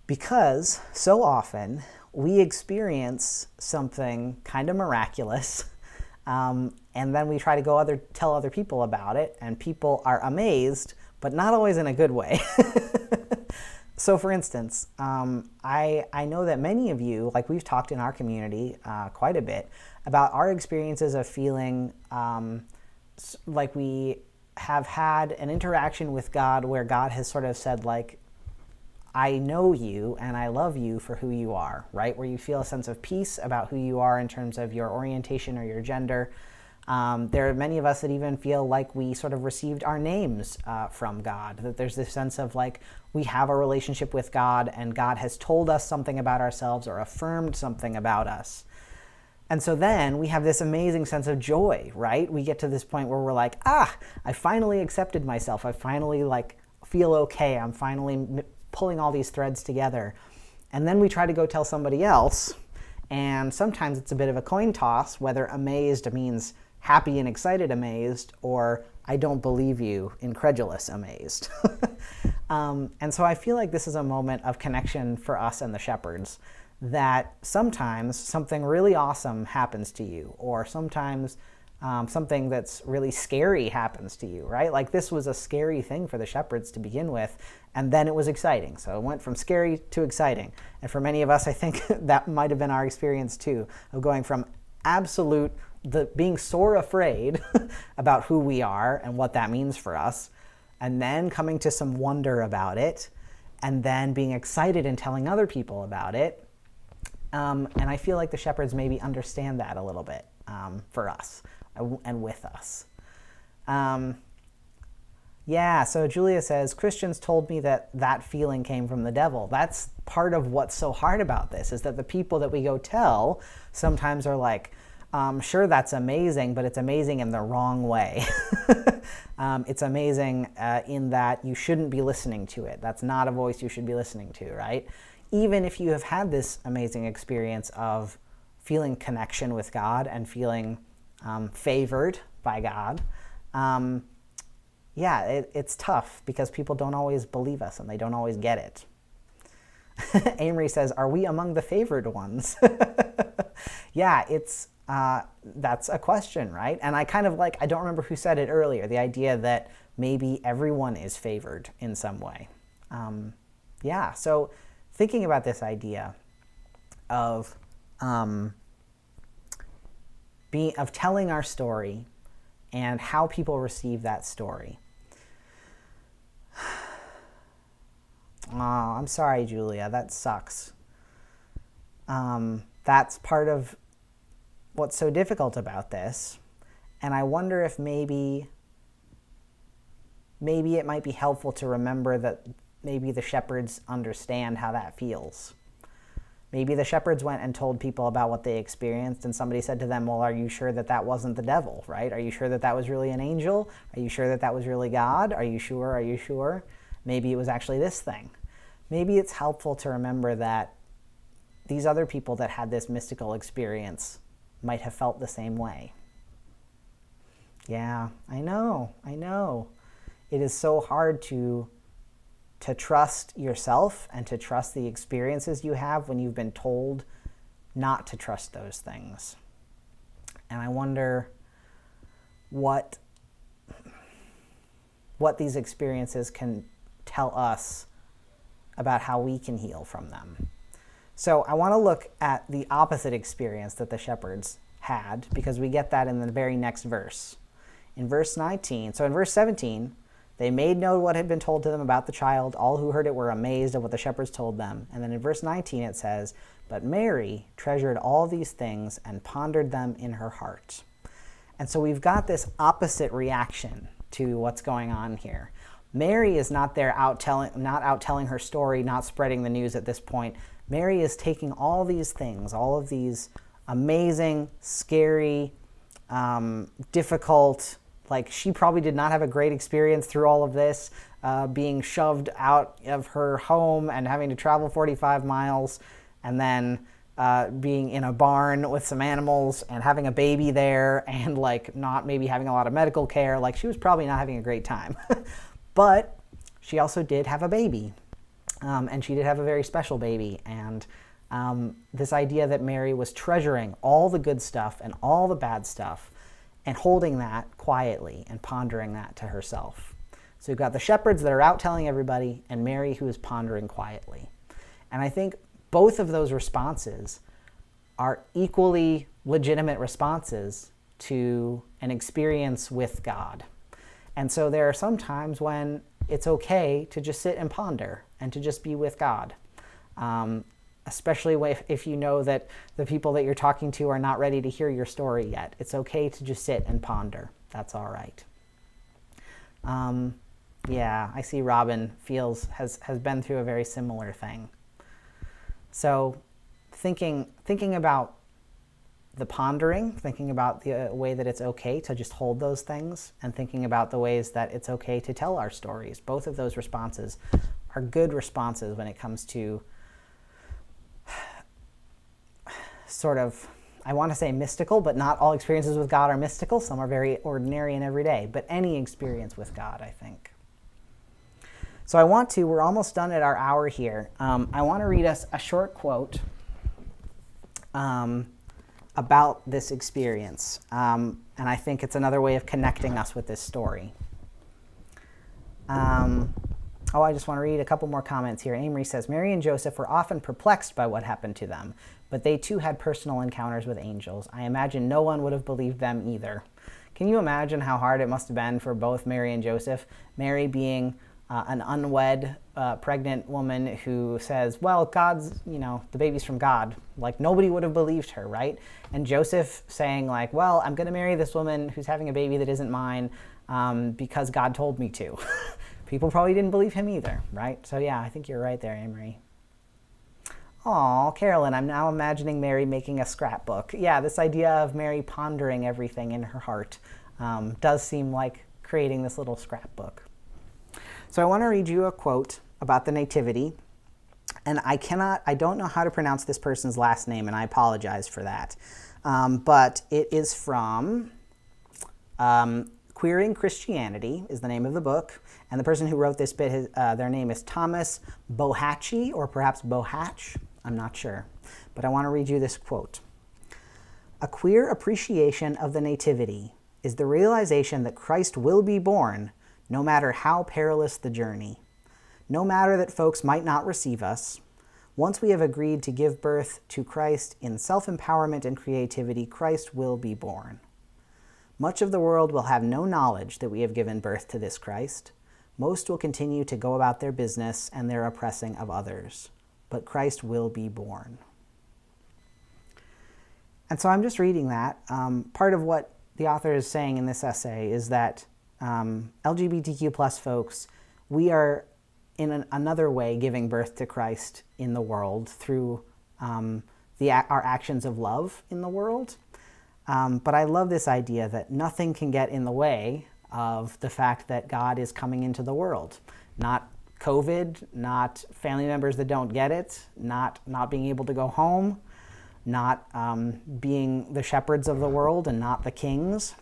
Because so often we experience something kind of miraculous, and then we try to go tell other people about it, and people are amazed, but not always in a good way. So for instance, I know that many of you, like we've talked in our community quite a bit, about our experiences of feeling like we have had an interaction with God where God has sort of said, like, I know you and I love you for who you are, right? Where you feel a sense of peace about who you are in terms of your orientation or your gender. There are many of us that even feel like we sort of received our names from God, that there's this sense of like we have a relationship with God and God has told us something about ourselves or affirmed something about us. And so then we have this amazing sense of joy, right? We get to this point where we're like, I finally accepted myself. I finally like feel okay. I'm finally pulling all these threads together. And then we try to go tell somebody else, and sometimes it's a bit of a coin toss whether amazed means happy and excited amazed or I don't believe you, incredulous amazed. And so I feel like this is a moment of connection for us and the shepherds, that sometimes something really awesome happens to you, or sometimes something that's really scary happens to you, right? Like this was a scary thing for the shepherds to begin with, and then it was exciting. So it went from scary to exciting. And for many of us, I think that might have been our experience too, of going from being sore afraid about who we are and what that means for us, and then coming to some wonder about it, and then being excited and telling other people about it. And I feel like the shepherds maybe understand that a little bit for us and with us. So Julia says, Christians told me that feeling came from the devil. That's part of what's so hard about this, is that the people that we go tell sometimes are like, sure, that's amazing, but it's amazing in the wrong way. It's amazing in that you shouldn't be listening to it. That's not a voice you should be listening to, right? Even if you have had this amazing experience of feeling connection with God and feeling favored by God, it's tough because people don't always believe us and they don't always get it. Amory says, are we among the favored ones? Yeah, that's a question, right? And I kind of I don't remember who said it earlier, the idea that maybe everyone is favored in some way. So thinking about this idea of telling our story and how people receive that story. Oh, I'm sorry, Julia, that sucks. That's part of what's so difficult about this. And I wonder if maybe it might be helpful to remember that maybe the shepherds understand how that feels. Maybe the shepherds went and told people about what they experienced, and somebody said to them, well, are you sure that wasn't the devil, right? Are you sure that was really an angel? Are you sure that was really God? Are you sure? Are you sure? Maybe it was actually this thing. Maybe it's helpful to remember that these other people that had this mystical experience might have felt the same way. Yeah, I know. It is so hard to trust yourself and to trust the experiences you have when you've been told not to trust those things. And I wonder what these experiences can tell us about how we can heal from them. So I want to look at the opposite experience that the shepherds had, because we get that in the very next verse. In verse 19, so in verse 17, they made known what had been told to them about the child. All who heard it were amazed at what the shepherds told them. And then in verse 19 it says, but Mary treasured all these things and pondered them in her heart. And so we've got this opposite reaction to what's going on here. Mary is not there out telling her story, not spreading the news at this point. Mary is taking all these things, all of these amazing, scary, difficult, she probably did not have a great experience through all of this, being shoved out of her home and having to travel 45 miles and then being in a barn with some animals and having a baby there and like not maybe having a lot of medical care. Like she was probably not having a great time. But she also did have a baby. And she did have a very special baby. And this idea that Mary was treasuring all the good stuff and all the bad stuff and holding that quietly and pondering that to herself. So you've got the shepherds that are out telling everybody and Mary who is pondering quietly. And I think both of those responses are equally legitimate responses to an experience with God. And so there are some times when it's okay to just sit and ponder and to just be with God. Especially if you know that the people that you're talking to are not ready to hear your story yet. It's okay to just sit and ponder. That's all right. Yeah, I see Robin has been through a very similar thing. So thinking about the pondering, thinking about the way that it's okay to just hold those things, and thinking about the ways that it's okay to tell our stories. Both of those responses are good responses when it comes to sort of, I want to say mystical, but not all experiences with God are mystical. Some are very ordinary and everyday, but any experience with God, I think. So we're almost done at our hour here. I want to read us a short quote about this experience. And I think it's another way of connecting us with this story. I just want to read a couple more comments here. Amory says, Mary and Joseph were often perplexed by what happened to them, but they too had personal encounters with angels. I imagine no one would have believed them either. Can you imagine how hard it must have been for both Mary and Joseph? Mary being an unwed, pregnant woman who says, well, God's, the baby's from God. Like, nobody would have believed her, right? And Joseph saying, like, well, I'm going to marry this woman who's having a baby that isn't mine because God told me to. People probably didn't believe him either, right? So yeah, I think you're right there, Amory. Aw, Carolyn, I'm now imagining Mary making a scrapbook. Yeah, this idea of Mary pondering everything in her heart does seem like creating this little scrapbook. So I want to read you a quote about the Nativity, and I don't know how to pronounce this person's last name, and I apologize for that. But it is from Queering Christianity is the name of the book, and the person who wrote this bit, their name is Thomas Bohatchee, or perhaps Bohatch, I'm not sure. But I want to read you this quote. A queer appreciation of the Nativity is the realization that Christ will be born, no matter how perilous the journey. No matter that folks might not receive us, once we have agreed to give birth to Christ in self-empowerment and creativity, Christ will be born. Much of the world will have no knowledge that we have given birth to this Christ. Most will continue to go about their business and their oppressing of others. But Christ will be born. And so I'm just reading that. Part of what the author is saying in this essay is that LGBTQ plus folks, we are in another way giving birth to Christ in the world through our actions of love in the world. But I love this idea that nothing can get in the way of the fact that God is coming into the world. Not COVID, not family members that don't get it, not being able to go home, not being the shepherds of the world and not the kings.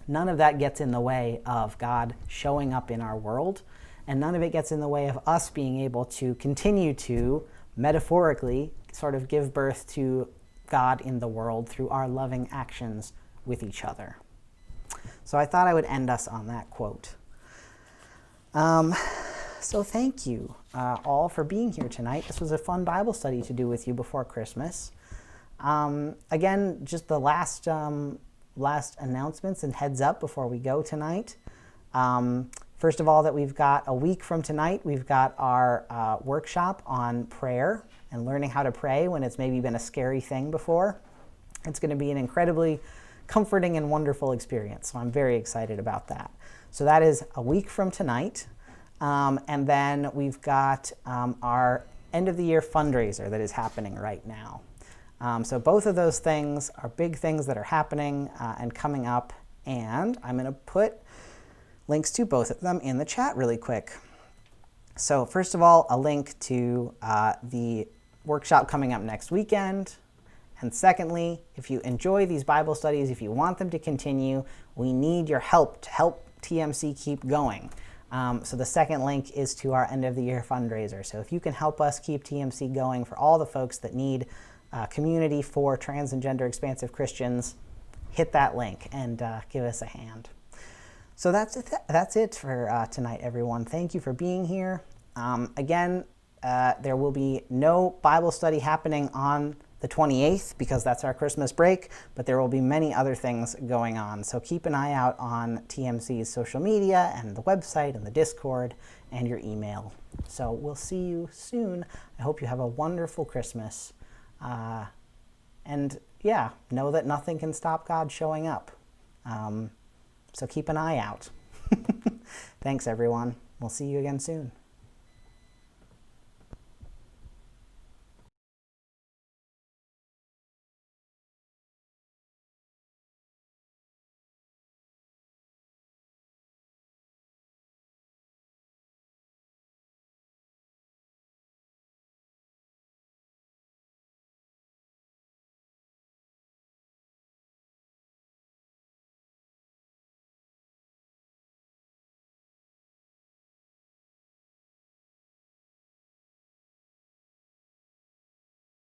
None of that gets in the way of God showing up in our world, and none of it gets in the way of us being able to continue to, metaphorically, sort of give birth to God in the world through our loving actions with each other. So I thought I would end us on that quote. So thank you all for being here tonight. This was a fun Bible study to do with you before Christmas. Again, just the last announcements and heads up before we go tonight. First of all, that we've got a week from tonight, we've got our workshop on prayer and learning how to pray when it's maybe been a scary thing before. It's going to be an incredibly comforting and wonderful experience, so I'm very excited about that. So that is a week from tonight. And then we've got our end of the year fundraiser that is happening right now. So both of those things are big things that are happening and coming up, and I'm going to put links to both of them in the chat really quick. So first of all, a link to the workshop coming up next weekend, And secondly, if you enjoy these Bible studies, if you want them to continue, we need your help to help TMC keep going. So the second link is to our end of the year fundraiser. So if you can help us keep TMC going for all the folks that need community for trans and gender expansive Christians, hit that link and give us a hand. So that's it for tonight, everyone. Thank you for being here. Again, there will be no Bible study happening on the 28th because that's our Christmas break, but there will be many other things going on. So keep an eye out on TMC's social media and the website and the Discord and your email. So we'll see you soon. I hope you have a wonderful Christmas. And yeah, know that nothing can stop God showing up. So keep an eye out. Thanks, everyone. We'll see you again soon.